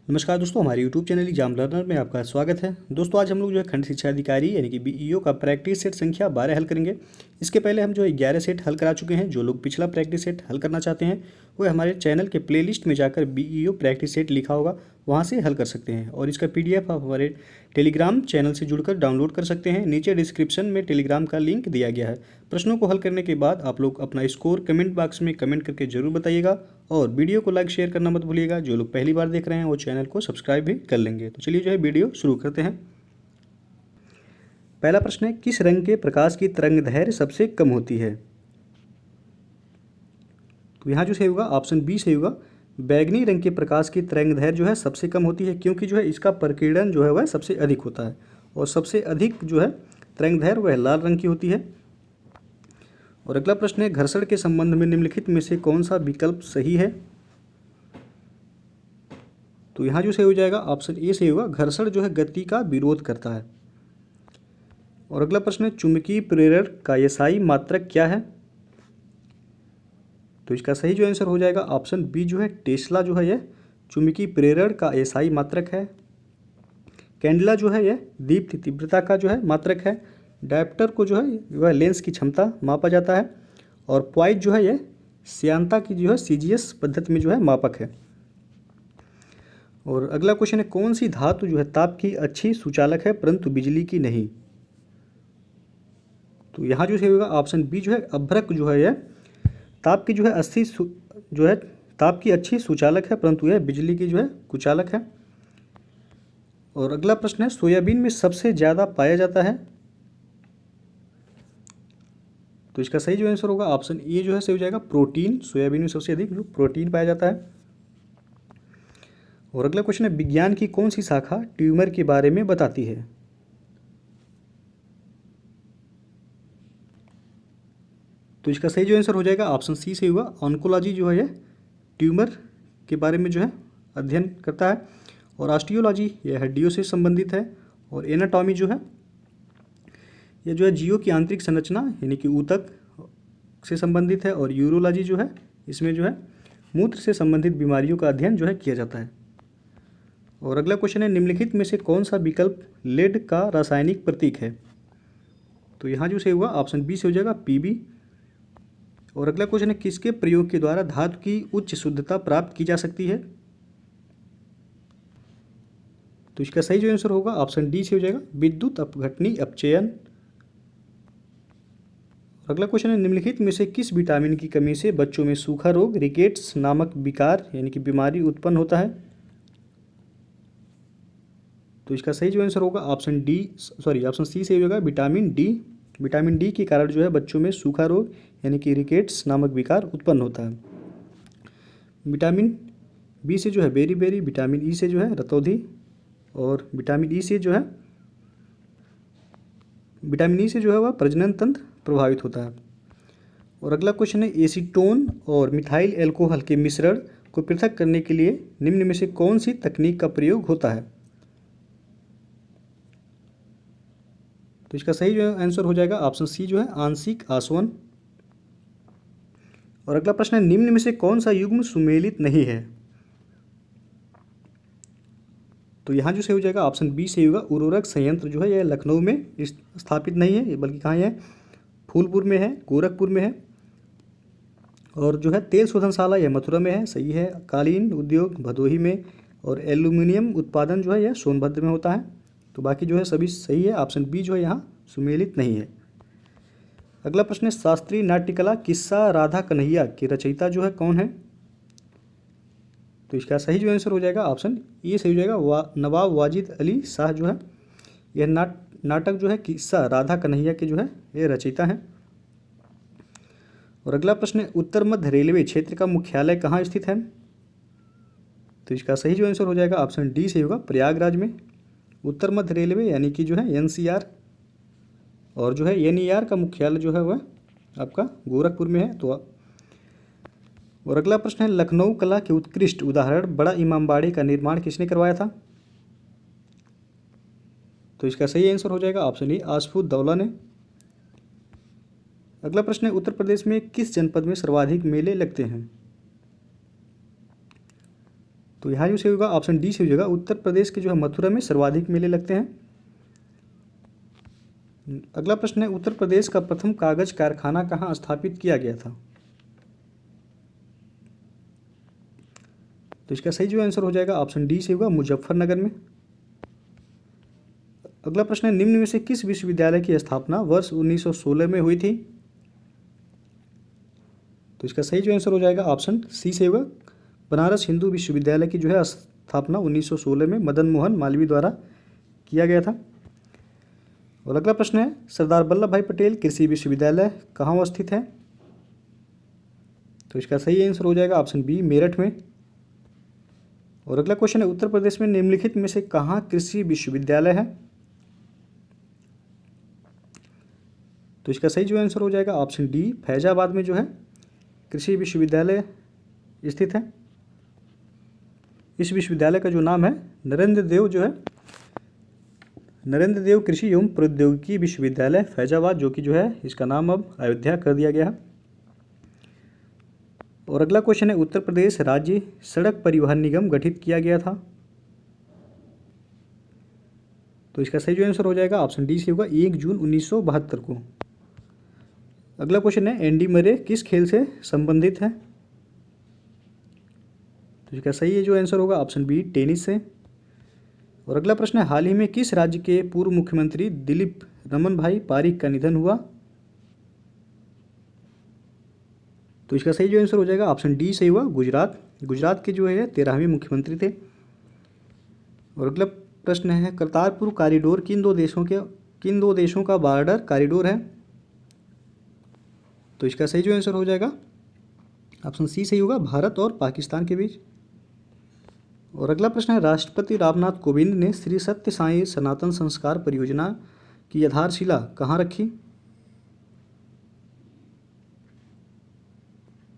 नमस्कार दोस्तों, हमारे YouTube चैनल एग्जाम लर्नर में आपका स्वागत है। दोस्तों आज हम लोग खंड शिक्षा अधिकारी यानी कि बीईओ का प्रैक्टिस सेट संख्या 12 हल करेंगे। इसके पहले हम 11 सेट हल करा चुके हैं। जो लोग पिछला प्रैक्टिस सेट हल करना चाहते हैं वो हमारे चैनल के प्लेलिस्ट में जाकर बीईओ प्रैक्टिस सेट लिखा होगा, वहाँ से हल कर सकते हैं। और इसका PDF आप हमारे टेलीग्राम चैनल से जुड़कर डाउनलोड कर सकते हैं। नीचे डिस्क्रिप्शन में टेलीग्राम का लिंक दिया गया है। प्रश्नों को हल करने के बाद आप लोग अपना स्कोर कमेंट बॉक्स में कमेंट करके जरूर बताइएगा और वीडियो को लाइक शेयर करना मत भूलिएगा। जो लोग पहली बार देख रहे हैं वो चैनल को सब्सक्राइब भी कर लेंगे। तो चलिए वीडियो शुरू करते हैं। पहला प्रश्न है, किस रंग के प्रकाश की तरंगदैर्घ्य सबसे कम होती है? तो यहाँ सही होगा ऑप्शन बी सही होगा। बैगनी रंग के प्रकाश की तरंगदैर्घ्य सबसे कम होती है, क्योंकि इसका प्रकीर्णन वह सबसे अधिक होता है। और सबसे अधिक तरंगदैर्घ्य वह लाल रंग की होती है। और अगला प्रश्न है, घर्षण के संबंध में निम्नलिखित में से कौन सा विकल्प सही है? तो यहाँ सही हो जाएगा ऑप्शन ए सही होगा। घर्षण गति का विरोध करता है। और अगला प्रश्न है, चुंबकीय प्रेरण का एसआई मात्रक क्या है? तो इसका सही आंसर हो जाएगा ऑप्शन बी टेस्ला यह चुंबकीय प्रेरण का एसआई मात्रक है। कैंडेला यह दीप्ति तीव्रता का मात्रक है। डायप्टर को वह लेंस की क्षमता मापा जाता है। और पॉइंट यह श्यानता की सीजीएस पद्धति में मापक है। और अगला क्वेश्चन है, कौन सी धातु ताप की अच्छी सुचालक है परंतु बिजली की नहीं? तो यहाँ सही होगा ऑप्शन बी अभ्रक यह ताप की ताप की अच्छी सुचालक है परंतु यह बिजली की कुचालक है। और अगला प्रश्न है, सोयाबीन में सबसे ज़्यादा पाया जाता है? तो इसका सही आंसर होगा ऑप्शन ए सही हो जाएगा प्रोटीन। सोयाबीन में सबसे अधिक प्रोटीन पाया जाता है। और अगला क्वेश्चन है, विज्ञान की कौन सी शाखा ट्यूमर के बारे में बताती है? तो इसका सही आंसर हो जाएगा ऑप्शन सी सही होगा। ऑन्कोलॉजी यह ट्यूमर के बारे में अध्ययन करता है। और ऑस्टियोलॉजी यह हड्डियों से संबंधित है। और एनाटॉमी यह जीव की आंतरिक संरचना यानी कि ऊतक से संबंधित है। और यूरोलॉजी इसमें मूत्र से संबंधित बीमारियों का अध्ययन किया जाता है। और अगला क्वेश्चन है, निम्नलिखित में से कौन सा विकल्प लेड का रासायनिक प्रतीक है? तो यहाँ सही हुआ ऑप्शन बी से हो जाएगा पीबी। और अगला क्वेश्चन है, किसके प्रयोग के द्वारा धातु की उच्च शुद्धता प्राप्त की जा सकती है? तो इसका सही आंसर होगा ऑप्शन डी से हो जाएगा विद्युत अपघटनी अपचयन। अगला क्वेश्चन है, निम्नलिखित में से किस विटामिन की कमी से बच्चों में सूखा रोग रिकेट्स नामक विकार यानी कि बीमारी उत्पन्न होता है? तो इसका सही आंसर होगा ऑप्शन सी से हो जाएगा विटामिन डी। विटामिन डी के कारण बच्चों में सूखा रोग यानी कि रिकेट्स नामक विकार उत्पन्न होता है। विटामिन बी से बेरी बेरी, विटामिन ई से रतौंधी, और विटामिन ई से वह प्रजनन तंत्र प्रभावित होता है। और अगला क्वेश्चन है, एसीटोन और मिथाइल एल्कोहल के मिश्रण को पृथक करने के लिए निम्न में से कौन सी तकनीक का प्रयोग होता है? तो इसका सही आंसर हो जाएगा ऑप्शन सी आंशिक आसवन। और अगला प्रश्न है, निम्न में से कौन सा युग्म सुमेलित नहीं है? तो यहाँ सही हो जाएगा ऑप्शन बी सही होगा उर्वरक संयंत्र यह लखनऊ में स्थापित नहीं है, बल्कि कहाँ है? फूलपुर में है, गोरखपुर में है। और तेल शोधनशाला यह मथुरा में है, सही है। कालीन उद्योग भदोही में। और एल्यूमिनियम उत्पादन यह सोनभद्र में होता है। तो बाकी सभी सही है। ऑप्शन बी यहाँ सुमेलित नहीं है। अगला प्रश्न है, शास्त्रीय नाट्यकला किस्सा राधा कन्हैया की रचयिता कौन है? तो इसका सही आंसर हो जाएगा ऑप्शन ए सही हो जाएगा नवाब वाजिद अली शाह यह नाटक किस्सा राधा कन्हैया के ये रचयिता हैं। और अगला प्रश्न है, उत्तर मध्य रेलवे क्षेत्र का मुख्यालय कहाँ स्थित है? तो इसका सही आंसर हो जाएगा ऑप्शन डी सही होगा प्रयागराज में। उत्तर मध्य रेलवे यानी कि एनसीआर। और एनईआर का मुख्यालय वह आपका गोरखपुर में है। तो और अगला प्रश्न है, लखनऊ कला के उत्कृष्ट उदाहरण बड़ा इमामबाड़े का निर्माण किसने करवाया था? तो इसका सही आंसर हो जाएगा ऑप्शन ए आसफुद्दौला ने। अगला प्रश्न है, उत्तर प्रदेश में किस जनपद में सर्वाधिक मेले लगते हैं? तो यहाँ जो सही होगा ऑप्शन डी सही हो जाएगा। उत्तर प्रदेश के जो है मथुरा में सर्वाधिक मेले लगते हैं। अगला प्रश्न है, उत्तर प्रदेश का प्रथम कागज कारखाना कहाँ स्थापित किया गया था? तो इसका सही जो आंसर हो जाएगा ऑप्शन डी से होगा, मुजफ्फरनगर में। अगला प्रश्न है, निम्न में से किस विश्वविद्यालय की स्थापना वर्ष 1916 में हुई थी? तो इसका सही जो आंसर हो जाएगा ऑप्शन सी से होगा, बनारस हिंदू विश्वविद्यालय की जो है स्थापना 1916 में मदन मोहन मालवीय द्वारा किया गया था। और अगला प्रश्न है, सरदार वल्लभ भाई पटेल कृषि विश्वविद्यालय कहाँ अवस्थित है? तो इसका सही आंसर हो जाएगा ऑप्शन बी, मेरठ में। और अगला क्वेश्चन है, उत्तर प्रदेश में निम्नलिखित में से कहाँ कृषि विश्वविद्यालय है? तो इसका सही जो आंसर हो जाएगा ऑप्शन डी, फैजाबाद में जो है कृषि विश्वविद्यालय स्थित है। इस विश्वविद्यालय का जो नाम है नरेंद्र देव कृषि एवं प्रौद्योगिकी विश्वविद्यालय फैजाबाद, जो कि जो है इसका नाम अब अयोध्या कर दिया गया है। और अगला क्वेश्चन है, उत्तर प्रदेश राज्य सड़क परिवहन निगम गठित किया गया था? तो इसका सही जो आंसर हो जाएगा ऑप्शन डी से होगा, 1 जून 1972 को। अगला क्वेश्चन है, एंडी मरे किस खेल से संबंधित है? तो इसका सही है जो आंसर होगा ऑप्शन बी, टेनिस से। और अगला प्रश्न है, हाल ही में किस राज्य के पूर्व मुख्यमंत्री दिलीप रमन भाई पारिक का निधन हुआ? तो इसका सही जो आंसर हो जाएगा ऑप्शन डी सही हुआ, गुजरात के जो है 13वें मुख्यमंत्री थे। और अगला प्रश्न है, करतारपुर कॉरिडोर किन दो देशों का बॉर्डर कॉरिडोर है? तो इसका सही जो आंसर हो जाएगा ऑप्शन सी सही होगा, भारत और पाकिस्तान के बीच। और अगला प्रश्न है, राष्ट्रपति रामनाथ कोविंद ने श्री सत्य साई सनातन संस्कार परियोजना की आधारशिला कहाँ रखी?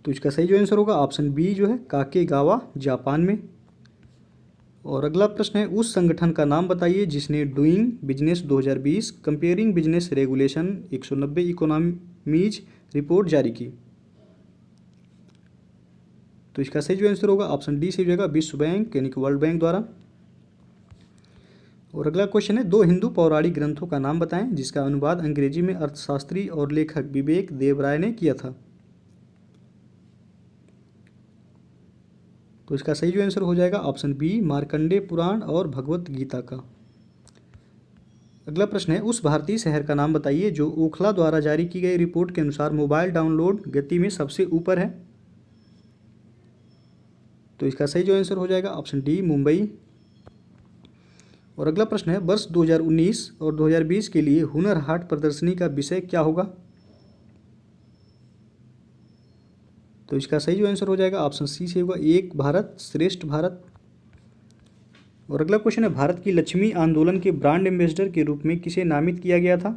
तो इसका सही जो आंसर होगा ऑप्शन बी जो है, काकेगावा जापान में। और अगला प्रश्न है, उस संगठन का नाम बताइए जिसने doing business 2020 comparing business regulation 190 economies report जारी की? तो इसका सही जो आंसर होगा ऑप्शन डी से हो जाएगा, विश्व बैंक यानी कि वर्ल्ड बैंक द्वारा। और अगला क्वेश्चन है, 2 हिंदू पौराणिक ग्रंथों का नाम बताएं जिसका अनुवाद अंग्रेजी में अर्थशास्त्री और लेखक विवेक देवराय ने किया था? तो इसका सही जो आंसर हो जाएगा ऑप्शन बी, मार्कंडेय पुराण और भगवत गीता का। अगला प्रश्न है, उस भारतीय शहर का नाम बताइए जो ओखला द्वारा जारी की गई रिपोर्ट के अनुसार मोबाइल डाउनलोड गति में सबसे ऊपर है? तो इसका सही जो आंसर हो जाएगा ऑप्शन डी, मुंबई। और अगला प्रश्न है, वर्ष 2019 और 2020 के लिए हुनर हाट प्रदर्शनी का विषय क्या होगा? तो इसका सही जो आंसर हो जाएगा ऑप्शन सी से होगा, एक भारत श्रेष्ठ भारत। और अगला क्वेश्चन है, भारत की लक्ष्मी आंदोलन के ब्रांड एम्बेसडर के रूप में किसे नामित किया गया था?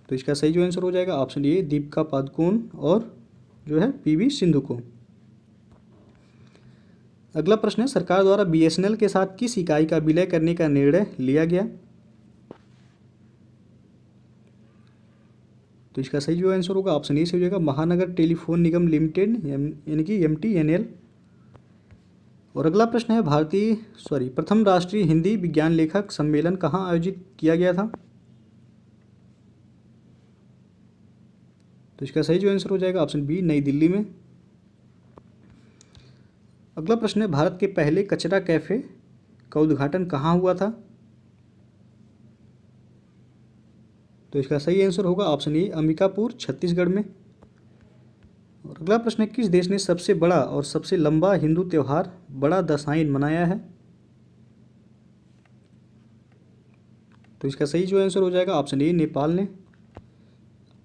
तो इसका सही जो आंसर हो जाएगा ऑप्शन ए, दीपिका पादुकोण और जो है पीवी सिंधु को। अगला प्रश्न है, सरकार द्वारा बीएसएनएल के साथ किस इकाई का विलय करने का निर्णय लिया गया? तो इसका सही जो आंसर होगा ऑप्शन ए से हो जाएगा, महानगर टेलीफोन निगम लिमिटेड यानी कि MTNL। और अगला प्रश्न है, प्रथम राष्ट्रीय हिंदी विज्ञान लेखक सम्मेलन कहाँ आयोजित किया गया था? तो इसका सही जो आंसर हो जाएगा ऑप्शन बी, नई दिल्ली में। अगला प्रश्न है, भारत के पहले कचरा कैफे का उद्घाटन कहाँ हुआ था? तो इसका सही आंसर होगा ऑप्शन ए, अंबिकापुर छत्तीसगढ़ में। और अगला प्रश्न है, किस देश ने सबसे बड़ा और सबसे लंबा हिंदू त्यौहार बड़ा दसाईं मनाया है? तो इसका सही जो आंसर हो जाएगा ऑप्शन ए, नेपाल ने।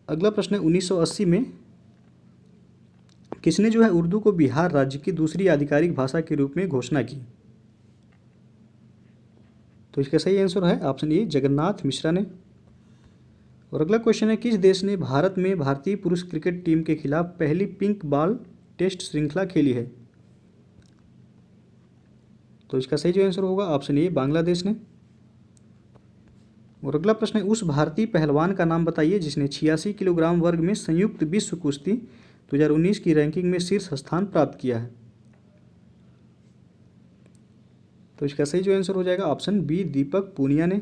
अगला प्रश्न है, 1980 में किसने जो है उर्दू को बिहार राज्य की दूसरी आधिकारिक भाषा के रूप में घोषणा की? तो इसका सही आंसर है ऑप्शन ए, जगन्नाथ मिश्रा ने। और अगला क्वेश्चन है, किस देश ने भारत में भारतीय पुरुष क्रिकेट टीम के खिलाफ पहली पिंक बॉल टेस्ट श्रृंखला खेली है? तो इसका सही जो आंसर होगा ऑप्शन ए, बांग्लादेश ने। और अगला प्रश्न है, उस भारतीय पहलवान का नाम बताइए जिसने 86 किलोग्राम वर्ग में संयुक्त विश्व कुश्ती 2019 की रैंकिंग में शीर्ष स्थान प्राप्त किया है? तो इसका सही जो आंसर हो जाएगा ऑप्शन बी, दीपक पूनिया ने।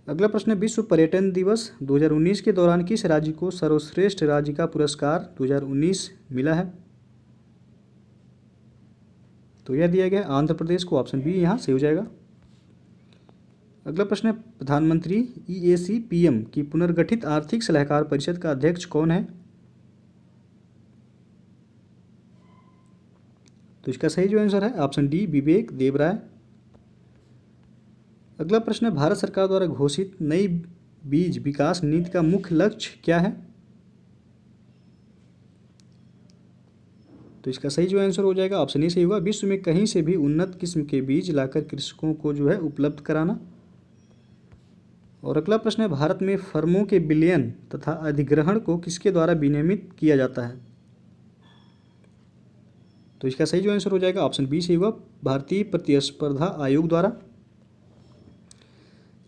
अगला प्रश्न है, विश्व पर्यटन दिवस 2019 के दौरान किस राज्य को सर्वश्रेष्ठ राज्य का पुरस्कार 2019 मिला है? तो यह दिया गया आंध्र प्रदेश को, ऑप्शन बी यहाँ सही हो जाएगा। अगला प्रश्न है, प्रधानमंत्री ईएसी पीएम की पुनर्गठित आर्थिक सलाहकार परिषद का अध्यक्ष कौन है? तो इसका सही जो आंसर है ऑप्शन डी, विवेक देबराय। अगला प्रश्न है, भारत सरकार द्वारा घोषित नई बीज विकास नीति का मुख्य लक्ष्य क्या है? तो इसका सही जो आंसर हो जाएगा ऑप्शन ए सही होगा, विश्व में कहीं से भी उन्नत किस्म के बीज लाकर कृषकों को जो है उपलब्ध कराना। और अगला प्रश्न है, भारत में फर्मों के विलयन तथा अधिग्रहण को किसके द्वारा विनियमित किया जाता है? तो इसका सही जो आंसर हो जाएगा ऑप्शन बी सही होगा, भारतीय प्रतिस्पर्धा आयोग द्वारा।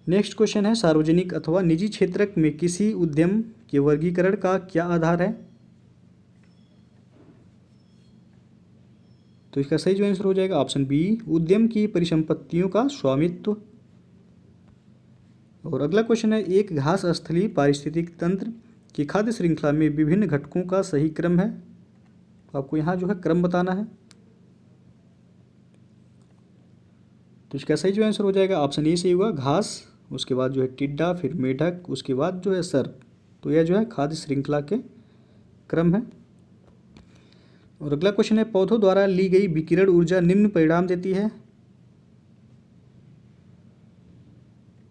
नेक्स्ट क्वेश्चन है, सार्वजनिक अथवा निजी क्षेत्र में किसी उद्यम के वर्गीकरण का क्या आधार है? तो इसका सही जो आंसर हो जाएगा ऑप्शन बी, उद्यम की परिसंपत्तियों का स्वामित्व। और अगला क्वेश्चन है, एक घास स्थलीय पारिस्थितिक तंत्र की खाद्य श्रृंखला में विभिन्न घटकों का सही क्रम है? आपको यहाँ जो है क्रम बताना है। तो इसका सही जो आंसर हो जाएगा ऑप्शन ए सही होगा, घास, उसके बाद जो है टिड्डा, फिर मेढक, उसके बाद जो है सर्प। तो यह जो है खाद्य श्रृंखला के क्रम है। और अगला क्वेश्चन है, पौधों द्वारा ली गई विकिरण ऊर्जा निम्न परिणाम देती है?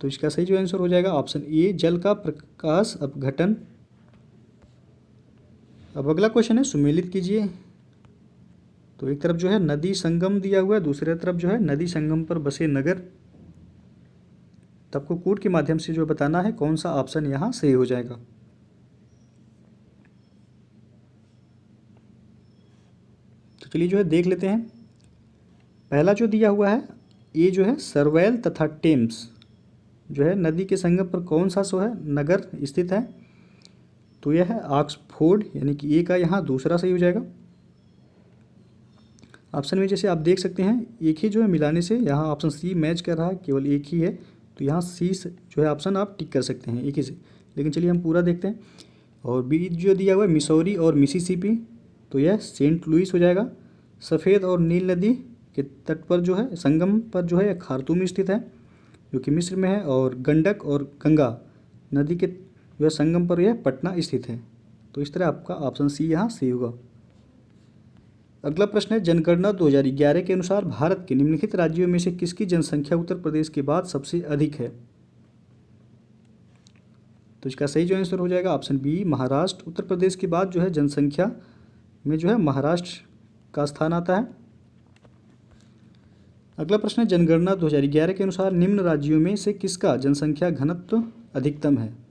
तो इसका सही जो आंसर हो जाएगा ऑप्शन ए, जल का प्रकाश अपघटन। अब अगला क्वेश्चन है, सुमेलित कीजिए। तो एक तरफ जो है नदी संगम दिया हुआ है, दूसरी तरफ जो है नदी संगम पर बसे नगर। तब को कोड के माध्यम से जो बताना है कौन सा ऑप्शन यहाँ सही हो जाएगा। तो चलिए जो है देख लेते हैं। पहला जो दिया हुआ है ये जो है सरवैल तथा टेम्स जो है नदी के संगम पर कौन सा सो है नगर स्थित है? तो यह है ऑक्सफोर्ड, यानी कि ए का यहाँ दूसरा सही हो जाएगा। ऑप्शन में जैसे आप देख सकते हैं एक ही जो है मिलाने से यहाँ ऑप्शन सी मैच कर रहा है, केवल एक ही है, तो यहाँ सी जो है ऑप्शन आप टिक कर सकते हैं एक ही से। लेकिन चलिए हम पूरा देखते हैं। और बी जो दिया हुआ है मिसौरी और मिसिसिपी, तो यह सेंट लुइस हो जाएगा। सफ़ेद और नील नदी के तट पर जो है संगम पर जो है यह खार्तूम स्थित है जो कि मिस्र में है। और गंडक और गंगा नदी के जो है संगम पर यह पटना स्थित है। तो इस तरह आपका ऑप्शन सी यहाँ सही होगा। अगला प्रश्न है, जनगणना 2011 के अनुसार भारत के निम्नलिखित राज्यों में से किसकी जनसंख्या उत्तर प्रदेश के बाद सबसे अधिक है? तो इसका सही जो आंसर हो जाएगा ऑप्शन बी, महाराष्ट्र। उत्तर प्रदेश के बाद जो है जनसंख्या में जो है महाराष्ट्र का स्थान आता है। अगला प्रश्न है, जनगणना 2011 के अनुसार निम्न राज्यों में से किसका जनसंख्या घनत्व अधिकतम है?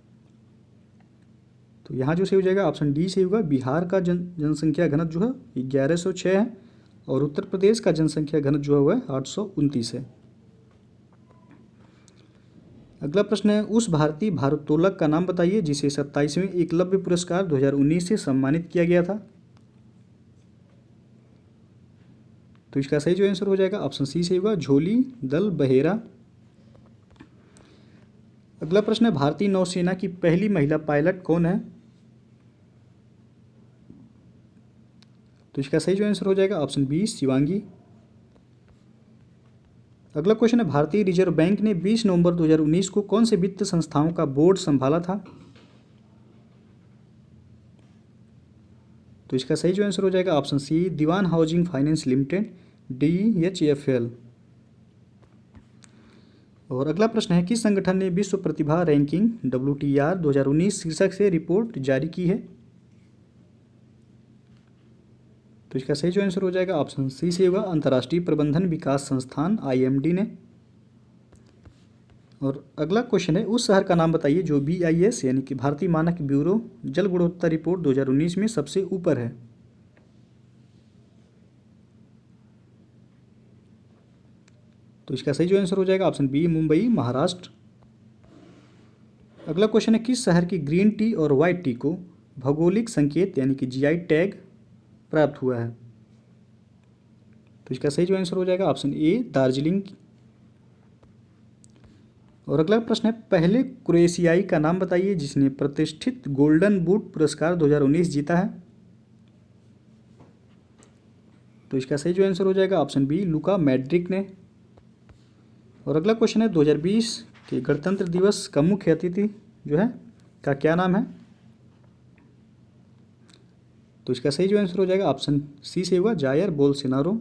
तो यहाँ जो सही हो जाएगा ऑप्शन डी सही होगा, बिहार का जनसंख्या घनत्व जो है 1106 है और उत्तर प्रदेश का जनसंख्या घनत्व जो है वह 829 है। अगला प्रश्न है, उस भारतीय भारोत्तोलक का नाम बताइए जिसे 27वें एकलव्य पुरस्कार 2019 से सम्मानित किया गया था। तो इसका सही जो आंसर हो जाएगा ऑप्शन सी सही होगा, झोली दल बहेरा। अगला प्रश्न है, भारतीय नौसेना की पहली महिला पायलट कौन है? तो इसका सही जो आंसर हो जाएगा ऑप्शन बी, शिवांगी। अगला क्वेश्चन है, भारतीय रिजर्व बैंक ने 20 नवंबर 2019 को कौन से वित्त संस्थाओं का बोर्ड संभाला था? तो इसका सही जो आंसर हो जाएगा ऑप्शन सी, दीवान हाउसिंग फाइनेंस लिमिटेड, DHFL। और अगला प्रश्न है, किस संगठन ने विश्व प्रतिभा रैंकिंग WTR 2019 शीर्षक से रिपोर्ट जारी की है? तो इसका सही जो आंसर हो जाएगा ऑप्शन सी से होगा, अंतर्राष्ट्रीय प्रबंधन विकास संस्थान IMD ने। और अगला क्वेश्चन है, उस शहर का नाम बताइए जो BIS यानी कि भारतीय मानक ब्यूरो जल गुणवत्ता रिपोर्ट 2019 में सबसे ऊपर है। तो इसका सही जो आंसर हो जाएगा ऑप्शन बी, मुंबई, महाराष्ट्र। अगला क्वेश्चन है, किस शहर की ग्रीन टी और वाइट टी को भौगोलिक संकेत यानी कि जीआई टैग प्राप्त हुआ है? तो इसका सही जो आंसर हो जाएगा ऑप्शन ए, दार्जिलिंग। और अगला प्रश्न है, पहले क्रोएशियाई का नाम बताइए जिसने प्रतिष्ठित गोल्डन बूट पुरस्कार 2019 जीता है। तो इसका सही जो आंसर हो जाएगा ऑप्शन बी, लुका मैड्रिक ने। और अगला क्वेश्चन है, 2020 के गणतंत्र दिवस का मुख्य अतिथि जो है का क्या नाम है? तो इसका सही जो आंसर हो जाएगा ऑप्शन सी से होगा, जायर बोल्सोनारो।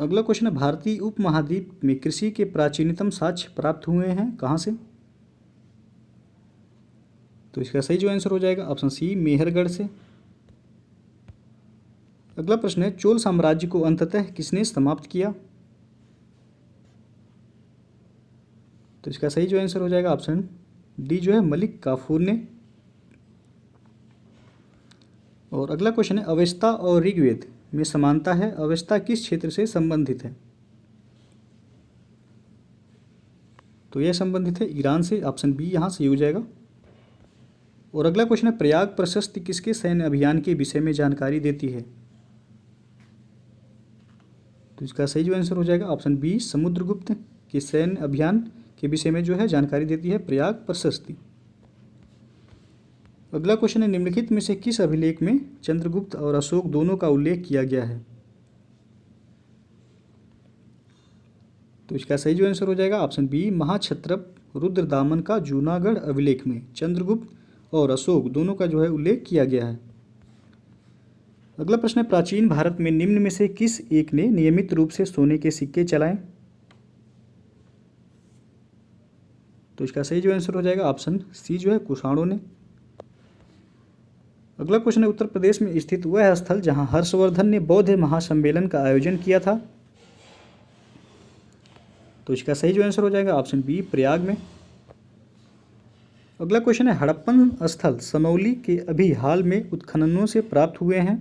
अगला क्वेश्चन है, भारतीय उपमहाद्वीप में कृषि के प्राचीनतम साक्ष्य प्राप्त हुए हैं कहाँ से? तो इसका सही जो आंसर हो जाएगा ऑप्शन सी, मेहरगढ़ से। अगला प्रश्न है, चोल साम्राज्य को अंततः किसने समाप्त किया? तो इसका सही जो आंसर हो जाएगा ऑप्शन डी जो है, मलिक काफूर ने। और अगला क्वेश्चन है, अवेस्ता और ऋग्वेद में समानता है, अवेस्ता किस क्षेत्र से संबंधित है? तो यह संबंधित है ईरान से, ऑप्शन बी यहाँ सही हो जाएगा। और अगला क्वेश्चन है, प्रयाग प्रशस्ति किसके सैन्य अभियान के विषय में जानकारी देती है? तो इसका सही जो आंसर हो जाएगा ऑप्शन बी, समुद्रगुप्त के सैन्य अभियान के विषय में जो है जानकारी देती है प्रयाग प्रशस्ति। अगला क्वेश्चन है, निम्नलिखित में से किस अभिलेख में चंद्रगुप्त और अशोक दोनों का उल्लेख किया गया है? तो इसका सही जो आंसर हो जाएगा ऑप्शन बी, महाक्षत्रप रुद्रदामन का जूनागढ़ अभिलेख में चंद्रगुप्त और अशोक दोनों का जो है उल्लेख किया गया है। अगला प्रश्न है, प्राचीन भारत में निम्न में से किस एक ने नियमित रूप से सोने के सिक्के चलाए? तो इसका सही जो आंसर हो जाएगा ऑप्शन सी जो है, कुषाणों ने। अगला क्वेश्चन है, उत्तर प्रदेश में स्थित वह स्थल जहां हर्षवर्धन ने बौद्ध महासम्मेलन का आयोजन किया था? तो इसका सही जो आंसर हो जाएगा ऑप्शन बी, प्रयाग में। अगला क्वेश्चन है, हड़प्पन स्थल सनौली के अभी हाल में उत्खननों से प्राप्त हुए हैं?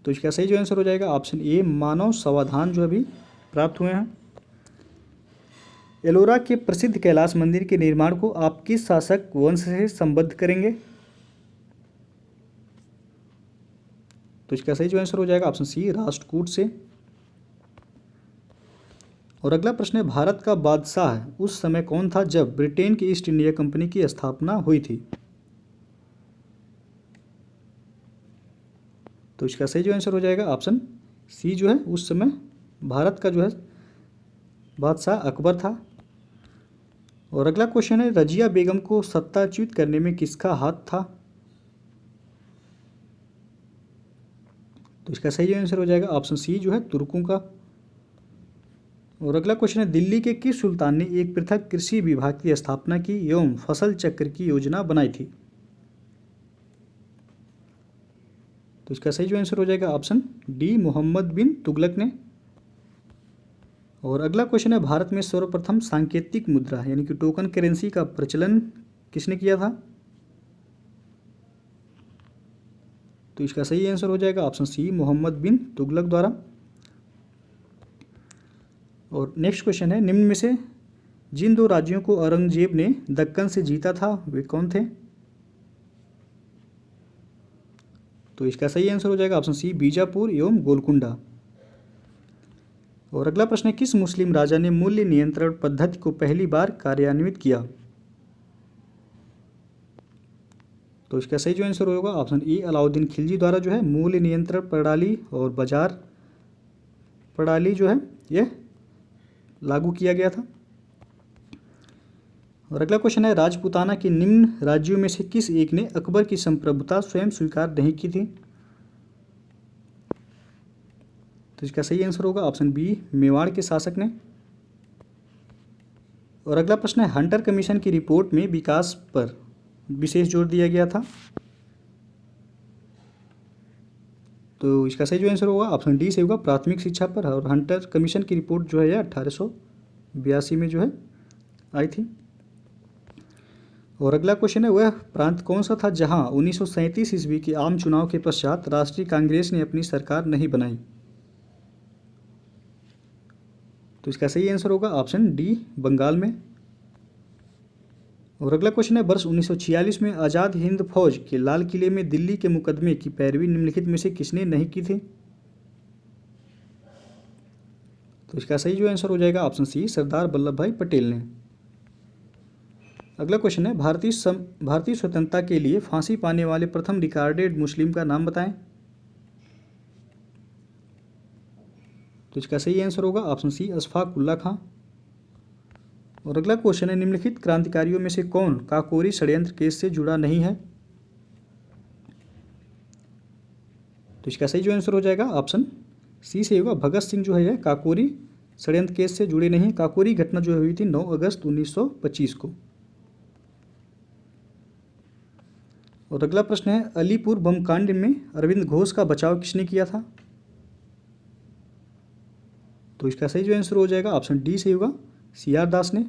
तो इसका सही जो आंसर हो जाएगा ऑप्शन ए, मानव समाधान जो अभी प्राप्त हुए हैं। एलोरा के प्रसिद्ध कैलाश मंदिर के निर्माण को आप किस शासक वंश से संबद्ध करेंगे? तो इसका सही जो आंसर हो जाएगा ऑप्शन सी, राष्ट्रकूट से। और अगला प्रश्न है, भारत का बादशाह उस समय कौन था जब ब्रिटेन की ईस्ट इंडिया कंपनी की स्थापना हुई थी? तो इसका सही जो आंसर हो जाएगा ऑप्शन सी जो है, उस समय भारत का जो है बादशाह अकबर था। और अगला क्वेश्चन है, रजिया बेगम को सत्ताच्युत करने में किसका हाथ था? तो इसका सही आंसर हो जाएगा ऑप्शन सी जो है, तुर्कों का। और अगला क्वेश्चन है, दिल्ली के किस सुल्तान ने एक पृथक कृषि विभाग की स्थापना की एवं फसल चक्र की योजना बनाई थी? तो इसका सही जो आंसर हो जाएगा ऑप्शन डी, मोहम्मद बिन तुगलक ने। और अगला क्वेश्चन है, भारत में सर्वप्रथम सांकेतिक मुद्रा यानी कि टोकन करेंसी का प्रचलन किसने किया था? तो इसका सही आंसर हो जाएगा ऑप्शन सी, मोहम्मद बिन तुगलक द्वारा। और नेक्स्ट क्वेश्चन है, निम्न में से जिन दो राज्यों को औरंगजेब ने दक्कन से जीता था वे कौन थे? तो इसका सही आंसर हो जाएगा ऑप्शन सी, बीजापुर एवं गोलकुंडा। और अगला प्रश्न है, किस मुस्लिम राजा ने मूल्य नियंत्रण पद्धति को पहली बार कार्यान्वित किया? तो इसका सही जो आंसर होगा ऑप्शन ए, अलाउद्दीन खिलजी द्वारा जो है मूल्य नियंत्रण प्रणाली और बाजार प्रणाली जो है यह लागू किया गया था। और अगला क्वेश्चन है, राजपूताना के निम्न राज्यों में से किस एक ने अकबर की संप्रभुता स्वयं स्वीकार नहीं की थी? तो इसका सही आंसर होगा ऑप्शन बी, मेवाड़ के शासक ने। और अगला प्रश्न है, हंटर कमीशन की रिपोर्ट में विकास पर विशेष जोर दिया गया था? तो इसका सही जो आंसर होगा ऑप्शन डी से होगा, प्राथमिक शिक्षा पर। और हंटर कमीशन की रिपोर्ट जो है यह 1882 में जो है आई थी। और अगला क्वेश्चन है, वह प्रांत कौन सा था जहां 1937 ईस्वी के आम चुनाव के पश्चात राष्ट्रीय कांग्रेस ने अपनी सरकार नहीं बनाई? तो इसका सही आंसर होगा ऑप्शन डी, बंगाल में। और अगला क्वेश्चन है, वर्ष 1946 में आज़ाद हिंद फौज के लाल किले में दिल्ली के मुकदमे की पैरवी निम्नलिखित में से किसने नहीं की थी? तो इसका सही जो आंसर हो जाएगा ऑप्शन सी, सरदार वल्लभ भाई पटेल ने। अगला क्वेश्चन है, भारतीय स्वतंत्रता के लिए फांसी पाने वाले प्रथम रिकॉर्डेड मुस्लिम का नाम बताएं। तो इसका सही आंसर होगा ऑप्शन सी, अशफाक उल्लाह खां। और अगला क्वेश्चन है, निम्नलिखित क्रांतिकारियों में से कौन काकोरी षड्यंत्र केस से जुड़ा नहीं है? तो इसका सही जो आंसर हो जाएगा ऑप्शन सी से होगा, भगत सिंह जो है काकोरी षड्यंत्र केस से जुड़े नहीं है। काकोरी घटना जो हुई थी 9 अगस्त 1925 को। और अगला प्रश्न है, अलीपुर बम कांड में अरविंद घोष का बचाव किसने किया था? तो इसका सही जो आंसर हो जाएगा ऑप्शन डी से होगा, CR दास ने।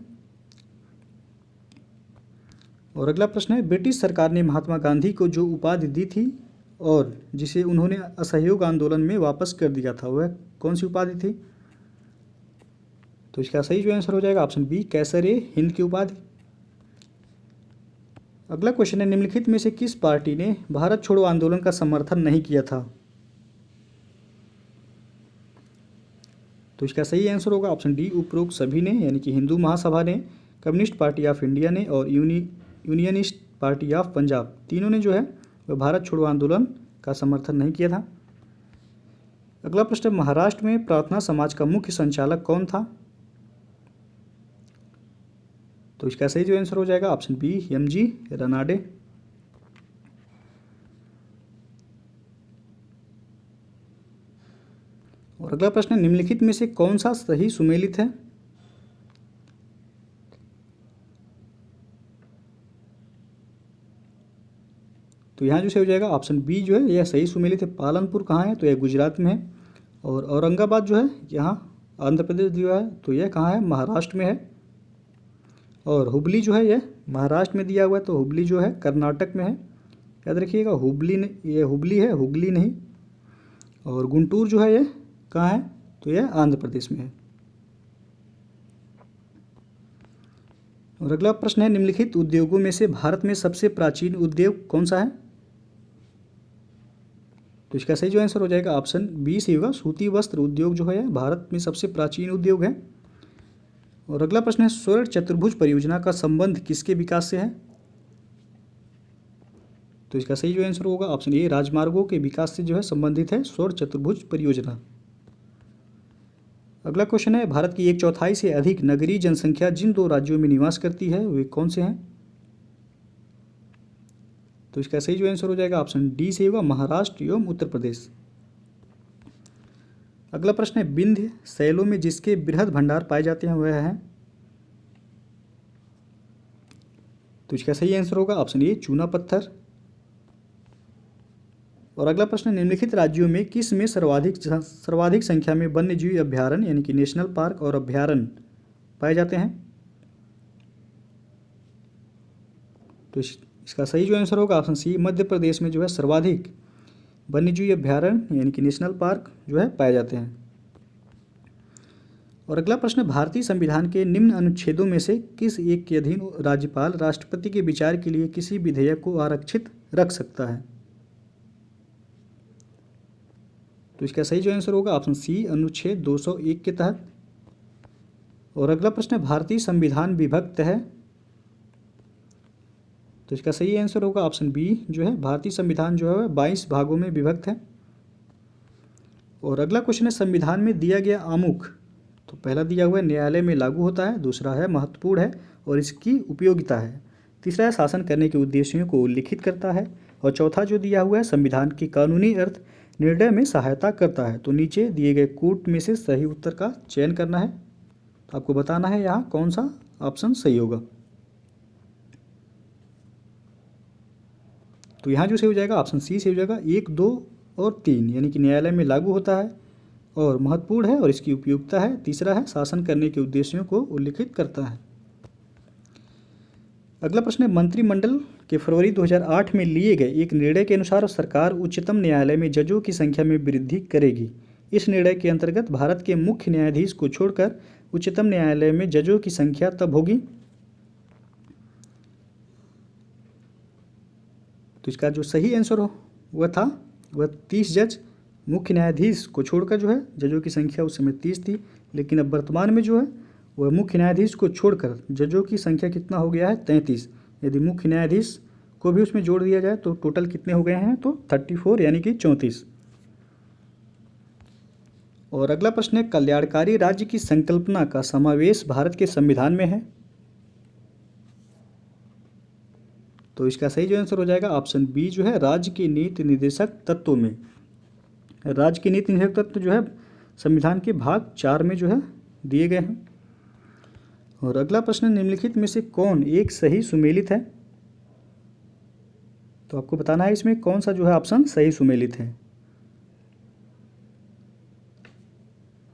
और अगला प्रश्न है, ब्रिटिश सरकार ने महात्मा गांधी को जो उपाधि दी थी और जिसे उन्होंने असहयोग आंदोलन में वापस कर दिया था, वह कौन सी उपाधि थी? तो इसका सही जो आंसर हो जाएगा ऑप्शन बी, कैसर-ए हिंद की उपाधि। अगला क्वेश्चन है, निम्नलिखित में से किस पार्टी ने भारत छोड़ो आंदोलन का समर्थन नहीं किया था? तो इसका सही आंसर होगा ऑप्शन डी, उपरोक्त सभी ने, यानी कि हिंदू महासभा ने, कम्युनिस्ट पार्टी ऑफ इंडिया ने और यूनियनिस्ट पार्टी ऑफ पंजाब, तीनों ने जो है वह भारत छोड़ो आंदोलन का समर्थन नहीं किया था। अगला प्रश्न, महाराष्ट्र में प्रार्थना समाज का मुख्य संचालक कौन था? तो इसका सही जो आंसर हो जाएगा ऑप्शन बी, MG रनाडे। और अगला प्रश्न, निम्नलिखित में से कौन सा सही सुमेलित है? तो यहाँ जो सही हो जाएगा ऑप्शन बी जो है यह सही सुमेलित है। पालनपुर कहाँ है? तो यह गुजरात में है। और औरंगाबाद जो है यहाँ आंध्र प्रदेश दिया है, तो यह कहाँ है? महाराष्ट्र में है। और हुबली जो है यह महाराष्ट्र में दिया हुआ है, तो हुबली जो है कर्नाटक में है। याद रखिएगा, हुबली ने, यह हुबली है, हुगली नहीं। और गुंटूर जो है यह कहाँ है? तो यह आंध्र प्रदेश में है। और अगला प्रश्न है, निम्नलिखित उद्योगों में से भारत में सबसे प्राचीन उद्योग कौन सा है? तो इसका सही जो आंसर हो जाएगा ऑप्शन बी से होगा, सूती वस्त्र उद्योग जो है भारत में सबसे प्राचीन उद्योग है। और अगला प्रश्न है, स्वर्ण चतुर्भुज परियोजना का संबंध किसके विकास से है? तो इसका सही जो आंसर होगा ऑप्शन ए, राजमार्गों के विकास से जो है संबंधित है स्वर्ण चतुर्भुज परियोजना। अगला क्वेश्चन है, भारत की 1/4 से अधिक नगरीय जनसंख्या जिन 2 राज्यों में निवास करती है वे कौन से हैं? तो इसका सही जो आंसर हो जाएगा ऑप्शन डी से होगा, महाराष्ट्र एवं उत्तर प्रदेश। अगला प्रश्न है, विंध्य शैलों में जिसके बृहद भंडार पाए जाते हैं वह है? तो इसका सही आंसर होगा ऑप्शन ए, चूना पत्थर। और अगला प्रश्न, निम्नलिखित राज्यों में किस में सर्वाधिक संख्या में वन्यजीव अभ्यारण्य यानी कि नेशनल पार्क और अभ्यारण्य पाए जाते हैं? तो इसका सही जो आंसर होगा ऑप्शन सी, मध्य प्रदेश में जो है सर्वाधिक वन्यजीव अभ्यारण्य यानी कि नेशनल पार्क जो है पाए जाते हैं। और अगला प्रश्न, भारतीय संविधान के निम्न अनुच्छेदों में से किस एक के अधीन राज्यपाल राष्ट्रपति के विचार के लिए किसी विधेयक को आरक्षित रख सकता है? तो इसका सही जो आंसर होगा ऑप्शन सी, अनुच्छेद 201 के तहत। और अगला प्रश्न है, भारतीय संविधान विभक्त है? तो इसका सही आंसर होगा ऑप्शन बी जो है, भारतीय संविधान जो है 22 भागों में विभक्त है। और अगला क्वेश्चन है, संविधान में दिया गया आमुख, तो पहला दिया हुआ है न्यायालय में लागू होता है, दूसरा है महत्वपूर्ण है और इसकी उपयोगिता है, तीसरा है शासन करने के उद्देश्यों को उल्लिखित करता है, और चौथा जो दिया हुआ है संविधान की कानूनी अर्थ निर्णय में सहायता करता है। तो नीचे दिए गए कूट में से सही उत्तर का चयन करना है। तो आपको बताना है यहाँ कौन सा ऑप्शन सही होगा। तो यहाँ जो सही हो जाएगा ऑप्शन सी से हो जाएगा, 1, 2 और 3, यानी कि न्यायालय में लागू होता है और महत्वपूर्ण है और इसकी उपयोगिता है, तीसरा है शासन करने के उद्देश्यों को उल्लिखित करता है। अगला प्रश्न है, मंत्रिमंडल के फरवरी 2008 में लिए गए एक निर्णय के अनुसार सरकार उच्चतम न्यायालय में जजों की संख्या में वृद्धि करेगी। इस निर्णय के अंतर्गत भारत के मुख्य न्यायाधीश को छोड़कर उच्चतम न्यायालय में जजों की संख्या तब होगी। तो इसका जो सही आंसर हो वह 30 जज। मुख्य न्यायाधीश को छोड़कर जो है जजों की संख्या उस समय 30 थी, लेकिन अब वर्तमान में जो है वह मुख्य न्यायाधीश को छोड़कर जजों की संख्या कितना हो गया है 33। यदि मुख्य न्यायाधीश को भी उसमें जोड़ दिया जाए तो टोटल कितने हो गए हैं, तो 34 यानी कि 34। और अगला प्रश्न है, कल्याणकारी राज्य की संकल्पना का समावेश भारत के संविधान में है। तो इसका सही जो आंसर हो जाएगा ऑप्शन बी जो है, राज्य के नीति निर्देशक तत्वों में। राज्य के नीति निर्देशक तत्व जो है संविधान के भाग 4 में जो है दिए गए हैं। और अगला प्रश्न, निम्नलिखित में से कौन एक सही सुमेलित है। तो आपको बताना है इसमें कौन सा जो है ऑप्शन सही सुमेलित है।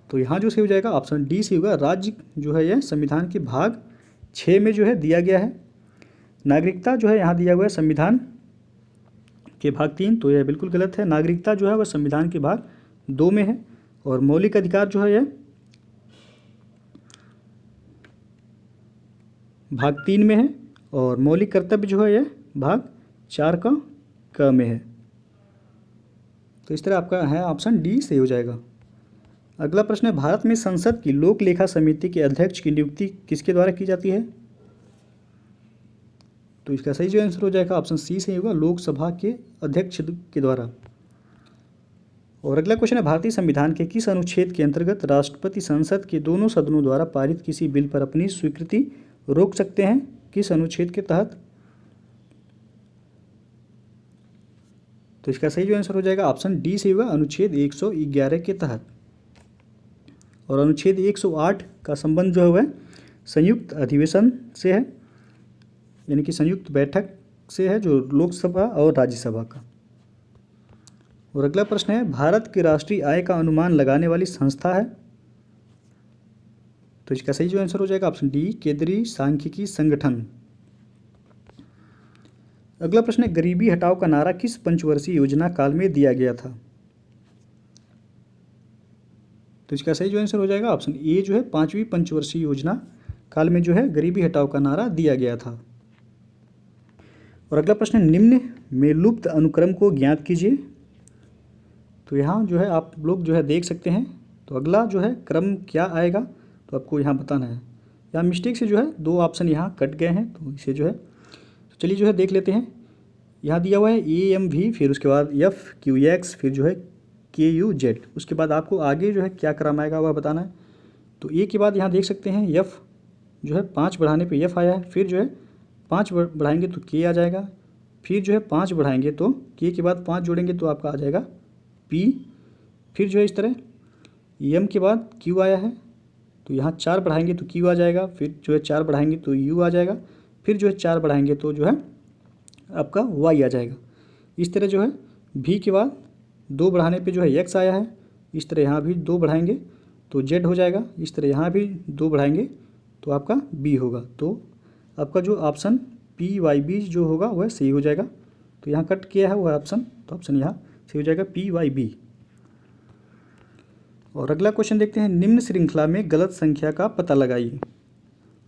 तो यहाँ जो सही हो जाएगा ऑप्शन डी सही होगा। राज्य जो है यह संविधान के भाग 6 में जो है दिया गया है। नागरिकता जो है यहाँ दिया हुआ है संविधान के भाग 3, तो यह बिल्कुल गलत है। नागरिकता जो है वह संविधान के भाग 2 में है। और मौलिक अधिकार जो है यह भाग 3 में है। और मौलिक कर्तव्य जो है यह भाग 4 का क में है। तो इस तरह आपका है ऑप्शन डी सही हो जाएगा। अगला प्रश्न है, भारत में संसद की लोक लेखा समिति के अध्यक्ष की नियुक्ति किसके द्वारा की जाती है। तो इसका सही जो आंसर हो जाएगा ऑप्शन सी सही होगा, लोकसभा के अध्यक्ष के द्वारा। और अगला क्वेश्चन है, भारतीय संविधान के किस अनुच्छेद के अंतर्गत राष्ट्रपति संसद के दोनों सदनों द्वारा पारित किसी बिल पर अपनी स्वीकृति रोक सकते हैं। किस अनुच्छेद के तहत। तो इसका सही जो आंसर हो जाएगा ऑप्शन डी सही होगा, अनुच्छेद 111 के तहत। और अनुच्छेद 108 का संबंध जो है वह संयुक्त अधिवेशन से है, यानी कि संयुक्त बैठक से है, जो लोकसभा और राज्यसभा का। और अगला प्रश्न है, भारत की राष्ट्रीय आय का अनुमान लगाने वाली संस्था है। तो इसका सही जो आंसर हो जाएगा ऑप्शन डी, केंद्रीय सांख्यिकी संगठन। अगला प्रश्न है, गरीबी हटाओ का नारा किस पंचवर्षीय योजना काल में दिया गया था। तो इसका सही जो आंसर हो जाएगा ऑप्शन ए जो है, 5वीं पंचवर्षीय योजना काल में जो है गरीबी हटाओ का नारा दिया गया था। और अगला प्रश्न, निम्न में लुप्त अनुक्रम को ज्ञात कीजिए। तो यहाँ जो है आप लोग जो है देख सकते हैं। तो अगला जो है क्रम क्या आएगा, तो आपको यहाँ बताना है। यहाँ मिस्टेक से जो है 2 ऑप्शन यहाँ कट गए हैं, तो इसे जो है तो चलिए जो है देख लेते हैं। यहाँ दिया हुआ है AMV, फिर उसके बाद FQX, फिर जो है KUZ। उसके बाद आपको आगे जो है क्या क्रम आएगा वह बताना है। तो ए के बाद यहाँ देख सकते हैं F जो है 5 बढ़ाने पे F आया है, फिर जो है 5 बढ़ाएंगे तो K आ जाएगा, फिर जो है 5 बढ़ाएंगे तो K के बाद 5 जोड़ेंगे तो आपका आ जाएगा P, फिर जो है इस तरह M के बाद Q आया है, तो यहाँ 4 बढ़ाएंगे तो Q आ जाएगा, फिर जो है 4 बढ़ाएंगे तो U आ जाएगा, फिर जो है 4 बढ़ाएंगे तो जो है आपका Y आ जाएगा। इस तरह जो है V के बाद 2 बढ़ाने पे जो है X आया है, इस तरह यहाँ भी 2 बढ़ाएंगे तो Z हो जाएगा, इस तरह यहाँ भी 2 बढ़ाएंगे तो आपका B होगा। तो आपका जो ऑप्शन PYB जो होगा वह सही हो जाएगा। तो यहाँ कट किया है वह ऑप्शन, तो ऑप्शन यहाँ सही हो जाएगा PYB। और अगला क्वेश्चन देखते हैं, निम्न श्रृंखला में गलत संख्या का पता लगाइए।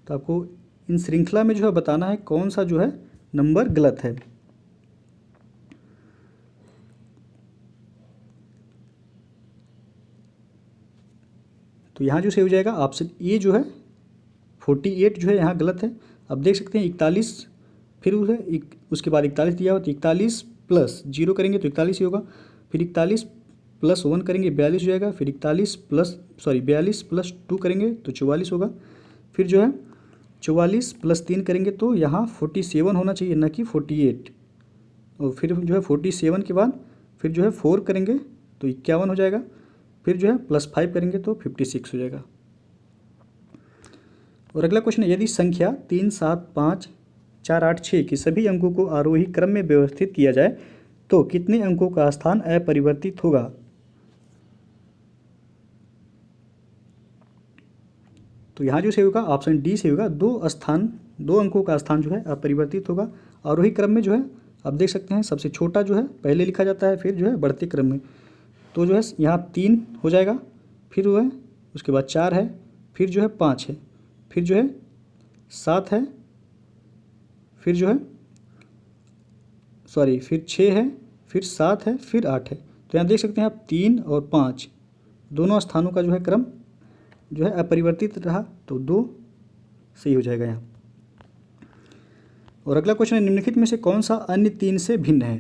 तो आपको इन श्रृंखला में जो है बताना है कौन सा जो है नंबर गलत है। तो यहाँ जो सही हो जाएगा ऑप्शन ए जो है 48 जो है यहाँ गलत है। अब देख सकते हैं 41, फिर उसके बाद 41 दिया हो तो 41 प्लस 0 करेंगे तो 41 ही होगा, फिर 41 प्लस 1 करेंगे 42 हो जाएगा, फिर 42 प्लस 2 करेंगे तो 44 होगा, फिर जो है 44 प्लस 3 करेंगे तो यहाँ 47 होना चाहिए, न कि 48। और फिर जो है 47 के बाद फिर जो है 4 करेंगे तो 51 हो जाएगा, फिर जो है प्लस 5 करेंगे तो 56 हो जाएगा। और अगला क्वेश्चन है, यदि संख्या 3 7 5 4 8 6 के सभी अंकों को आरोही क्रम में व्यवस्थित किया जाए तो कितने अंकों का स्थान अपरिवर्तित होगा। तो यहाँ जो सही होगा ऑप्शन डी सही होगा, 2 अंकों का स्थान जो है अपरिवर्तित होगा। आरोही क्रम में जो है आप देख सकते हैं सबसे छोटा जो है पहले लिखा जाता है, फिर जो है बढ़ते क्रम में। तो जो है यहाँ 3 हो जाएगा, फिर वो है उसके बाद 4 है, फिर जो है 5 है, फिर जो है 7 है, फिर जो है फिर 6 है, फिर 7 है, फिर 8 है। तो यहाँ देख सकते हैं आप 3 और 5 दोनों स्थानों का जो है क्रम जो है अपरिवर्तित रहा, तो 2 सही हो जाएगा यहाँ। और अगला क्वेश्चन है, निम्नलिखित में से कौन सा अन्य 3 से भिन्न है।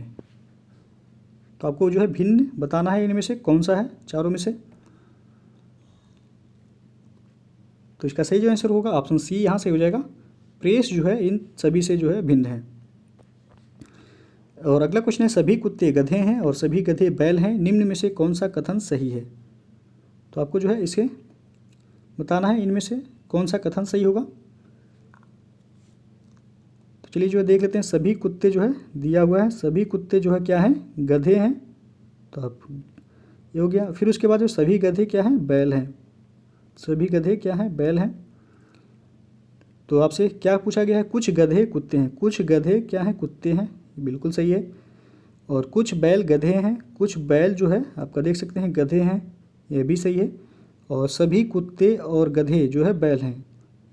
तो आपको जो है भिन्न बताना है, इनमें से कौन सा है चारों में से। तो इसका सही जो आंसर होगा ऑप्शन सी यहाँ से हो जाएगा, प्रेस जो है इन सभी से जो है भिन्न है। और अगला क्वेश्चन है, सभी कुत्ते गधे हैं और सभी गधे बैल हैं, निम्न में से कौन सा कथन सही है। तो आपको जो है इसे बताना है, इनमें से कौन सा कथन सही होगा। तो चलिए जो है देख लेते हैं, सभी कुत्ते जो है दिया हुआ है, सभी कुत्ते जो है क्या हैं, गधे हैं। तो आप ये हो गया। फिर उसके बाद जो सभी गधे क्या हैं, बैल हैं, सभी गधे क्या हैं, बैल हैं। तो आपसे क्या पूछा गया है, कुछ गधे कुत्ते हैं, कुछ गधे क्या हैं, कुत्ते हैं, बिल्कुल सही है। और कुछ बैल गधे हैं, कुछ बैल जो है आपका देख सकते हैं गधे हैं, यह भी सही है। और सभी कुत्ते और गधे जो है बैल हैं,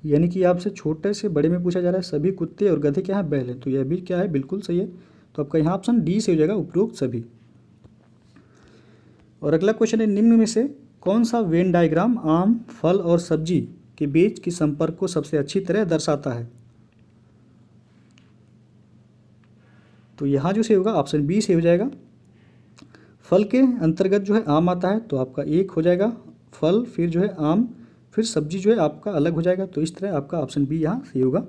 यानी कि आपसे छोटे से बड़े में पूछा जा रहा है, सभी कुत्ते और गधे क्या है, बैल हैं, तो यह भी क्या है, बिल्कुल सही है। तो आपका यहाँ ऑप्शन डी से हो जाएगा, उपरोक्त सभी। और अगला क्वेश्चन है, निम्न में से कौन सा वेन डायग्राम आम, फल और सब्जी के बीच की संपर्क को सबसे अच्छी तरह दर्शाता है। तो यहाँ जो से होगा ऑप्शन बी से हो जाएगा, फल के अंतर्गत जो है आम आता है, तो आपका 1 हो जाएगा फल, फिर जो है आम, फिर सब्जी जो है आपका अलग हो जाएगा। तो इस तरह आपका ऑप्शन बी यहाँ सही होगा।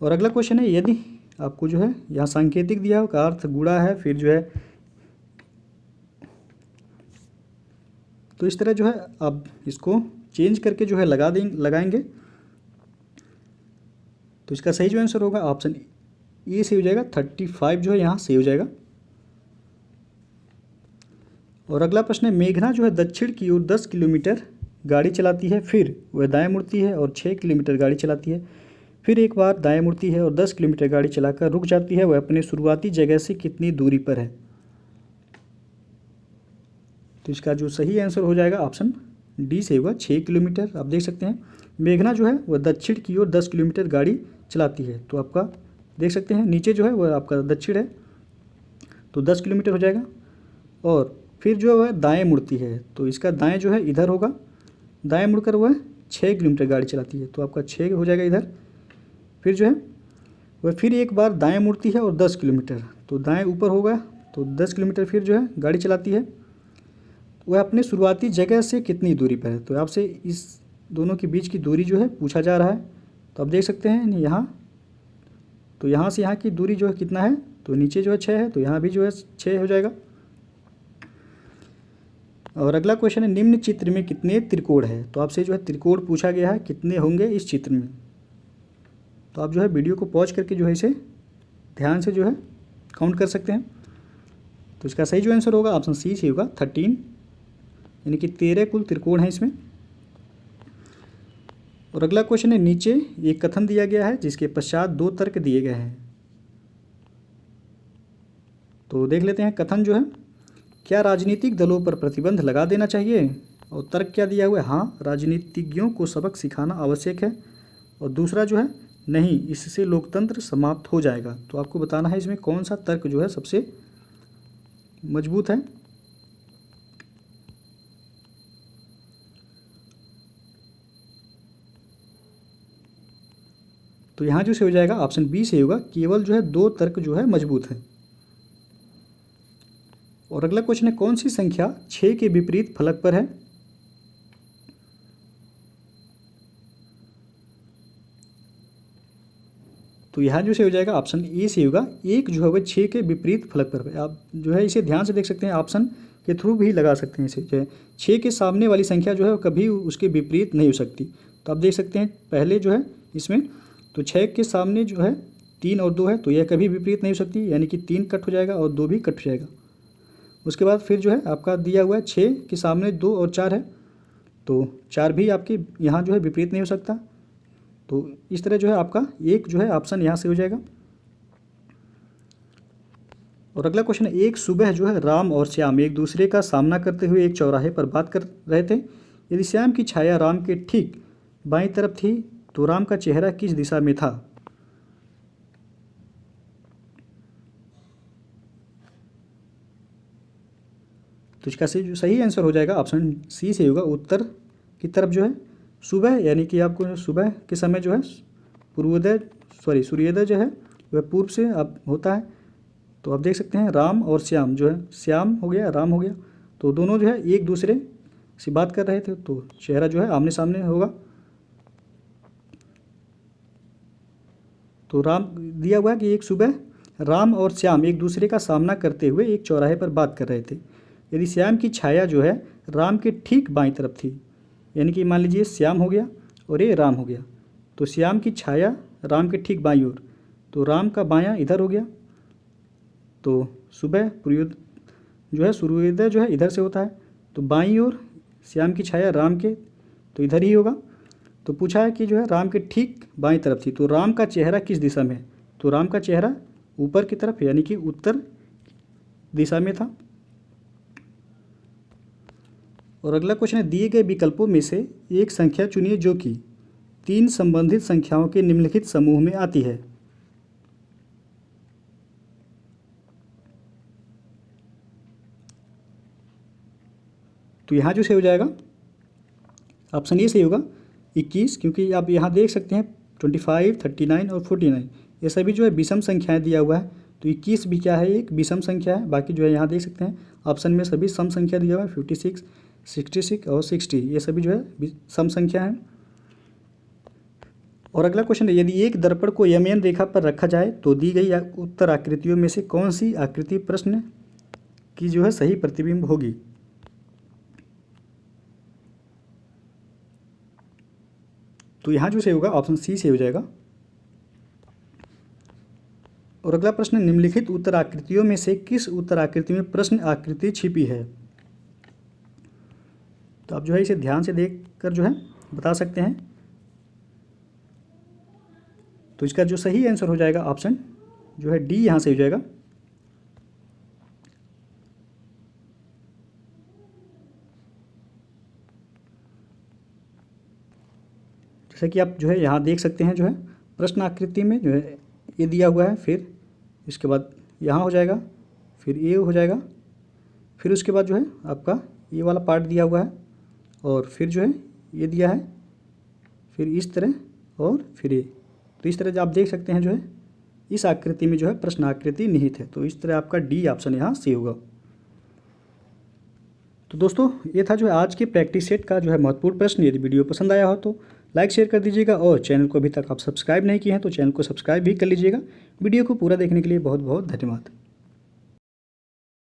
और अगला क्वेश्चन है, यदि आपको जो है यहाँ सांकेतिक दिया हो का अर्थ गुणा है, फिर जो है तो इस तरह जो है आप इसको चेंज करके जो है लगाएंगे। तो इसका सही जो आंसर होगा ऑप्शन ए से हो जाएगा, 35 जो है यहाँ सही हो जाएगा। और अगला प्रश्न है, मेघना जो है दक्षिण की ओर 10 किलोमीटर गाड़ी चलाती है, फिर वह दाएं मुड़ती है और 6 किलोमीटर गाड़ी चलाती है, फिर एक बार दाएं मुड़ती है और 10 किलोमीटर गाड़ी चलाकर रुक जाती है, वह अपने शुरुआती जगह से कितनी दूरी पर है। तो इसका जो सही आंसर हो जाएगा ऑप्शन डी से होगा, 6 किलोमीटर। आप देख सकते हैं मेघना जो है वह दक्षिण की ओर 10 किलोमीटर गाड़ी चलाती है, तो आपका देख सकते हैं नीचे जो है वह आपका दक्षिण है, तो 10 किलोमीटर हो जाएगा। और फिर जो है दाएं मुड़ती है, तो इसका दाएं जो है इधर होगा, दाएं मुड़कर वह 6 किलोमीटर गाड़ी चलाती है, तो आपका 6 हो जाएगा इधर। फिर जो है वह फिर एक बार दाएं मुड़ती है और 10 किलोमीटर, तो दाएं ऊपर होगा, तो 10 किलोमीटर फिर जो है गाड़ी चलाती है, वह अपने शुरुआती जगह से कितनी दूरी पर है। तो आपसे इस दोनों के बीच की दूरी जो है पूछा जा रहा है। तो आप देख सकते हैं यहाँ, तो यहाँ से यहाँ की दूरी जो है कितना है, तो नीचे जो है 6 है, तो यहाँ भी जो है 6 हो जाएगा। और अगला क्वेश्चन है, निम्न चित्र में कितने त्रिकोण है। तो आपसे जो है त्रिकोण पूछा गया है, कितने होंगे इस चित्र में। तो आप जो है वीडियो को पॉज करके जो है इसे ध्यान से जो है काउंट कर सकते हैं। तो इसका सही जो आंसर होगा ऑप्शन सी से होगा, 13, यानी कि 13 कुल त्रिकोण है इसमें। और अगला क्वेश्चन है, नीचे एक कथन दिया गया है जिसके पश्चात 2 तर्क दिए गए हैं। तो देख लेते हैं कथन जो है, क्या राजनीतिक दलों पर प्रतिबंध लगा देना चाहिए। और तर्क क्या दिया हुआ है, हाँ राजनीतिज्ञों को सबक सिखाना आवश्यक है। और दूसरा जो है, नहीं इससे लोकतंत्र समाप्त हो जाएगा। तो आपको बताना है इसमें कौन सा तर्क जो है सबसे मजबूत है। तो यहाँ जो से हो जाएगा ऑप्शन बी से होगा, केवल जो है 2 तर्क जो है मजबूत है। और अगला क्वेश्चन है, कौन सी संख्या 6 के विपरीत फलक पर है। तो यहाँ जो से हो जाएगा ऑप्शन ए से होगा, 1 जो है वह 6 के विपरीत फलक पर है। आप जो है इसे ध्यान से देख सकते हैं, ऑप्शन के थ्रू भी लगा सकते हैं इसे। जो है 6 के सामने वाली संख्या जो है कभी उसके विपरीत नहीं हो सकती। तो आप देख सकते हैं पहले जो है इसमें, तो 6 के सामने जो है 3 और 2 है, तो यह कभी विपरीत नहीं हो सकती, यानी कि 3 कट हो जाएगा और 2 भी कट हो जाएगा। उसके बाद फिर जो है आपका दिया हुआ है 6 के सामने 2 और 4 है, तो 4 भी आपके यहाँ जो है विपरीत नहीं हो सकता। तो इस तरह जो है आपका एक जो है ऑप्शन यहाँ से हो जाएगा। और अगला क्वेश्चन है, एक सुबह जो है राम और श्याम एक दूसरे का सामना करते हुए एक चौराहे पर बात कर रहे थे यदि श्याम की छाया राम के ठीक बाईं तरफ थी तो राम का चेहरा किस दिशा में था? तो इसका जो सही आंसर हो जाएगा ऑप्शन सी से होगा, उत्तर की तरफ जो है सुबह, यानी कि आपको सुबह के समय जो है सूर्योदय जो है वह पूर्व से अब होता है। तो आप देख सकते हैं राम और श्याम जो है, श्याम हो गया राम हो गया, तो दोनों जो है एक दूसरे से बात कर रहे थे, तो चेहरा जो है आमने सामने होगा। तो राम दिया हुआ है कि एक सुबह राम और श्याम एक दूसरे का सामना करते हुए एक चौराहे पर बात कर रहे थे। यदि श्याम की छाया जो है राम के ठीक बाईं तरफ थी, यानी कि मान लीजिए श्याम हो गया और ये राम हो गया, तो श्याम की छाया राम के ठीक बाईं ओर, तो राम का बायां इधर हो गया, तो सुबह सूर्योदय जो है इधर से होता है, तो बाईं ओर श्याम की छाया राम के तो इधर ही होगा। तो पूछा है कि जो है राम के ठीक बाईं तरफ थी, तो राम का चेहरा किस दिशा में है? तो राम का चेहरा ऊपर की तरफ, यानी कि उत्तर दिशा में था। और अगला क्वेश्चन है, दिए गए विकल्पों में से एक संख्या चुनिए जो कि 3 संबंधित संख्याओं के निम्नलिखित समूह में आती है। तो यहाँ जो सही हो जाएगा ऑप्शन ए सही होगा 21, क्योंकि आप यहाँ देख सकते हैं 25, 39 और 49 ये सभी जो है विषम संख्याएं दिया हुआ है। तो 21 भी क्या है, एक विषम संख्या है। बाकी जो है यहाँ देख सकते हैं ऑप्शन में सभी सम संख्या दिया हुआ है, 56, 66 और 60 ये सभी जो है सम संख्या है। और अगला क्वेश्चन है, यदि एक दर्पण को यमन रेखा पर रखा जाए तो दी गई उत्तर आकृतियों में से कौन सी आकृति प्रश्न की जो है सही प्रतिबिंब होगी? तो यहाँ जो सही होगा ऑप्शन सी से हो जाएगा। और अगला प्रश्न, निम्नलिखित उत्तर आकृतियों में से किस उत्तर आकृति में प्रश्न आकृति छिपी है? तो आप जो है इसे ध्यान से देखकर जो है बता सकते हैं। तो इसका जो सही आंसर हो जाएगा ऑप्शन जो है डी यहाँ से हो जाएगा। जैसे कि आप जो है यहाँ देख सकते हैं जो है प्रश्न आकृति में जो है ये दिया हुआ है, फिर इसके बाद यहाँ हो जाएगा, फिर ये हो जाएगा, फिर उसके बाद जो है आपका ये वाला पार्ट दिया हुआ है, और फिर जो है ये दिया है, फिर इस तरह और फिर ये। तो इस तरह जो आप देख सकते हैं जो है इस आकृति में जो है प्रश्न आकृति निहित है। तो इस तरह आपका डी ऑप्शन यहाँ सी होगा। तो दोस्तों ये था जो है आज के प्रैक्टिस सेट का जो है महत्वपूर्ण प्रश्न। यदि वीडियो पसंद आया हो तो लाइक शेयर कर दीजिएगा, और चैनल को अभी तक आप सब्सक्राइब नहीं किए हैं तो चैनल को सब्सक्राइब भी कर लीजिएगा। वीडियो को पूरा देखने के लिए बहुत बहुत धन्यवाद।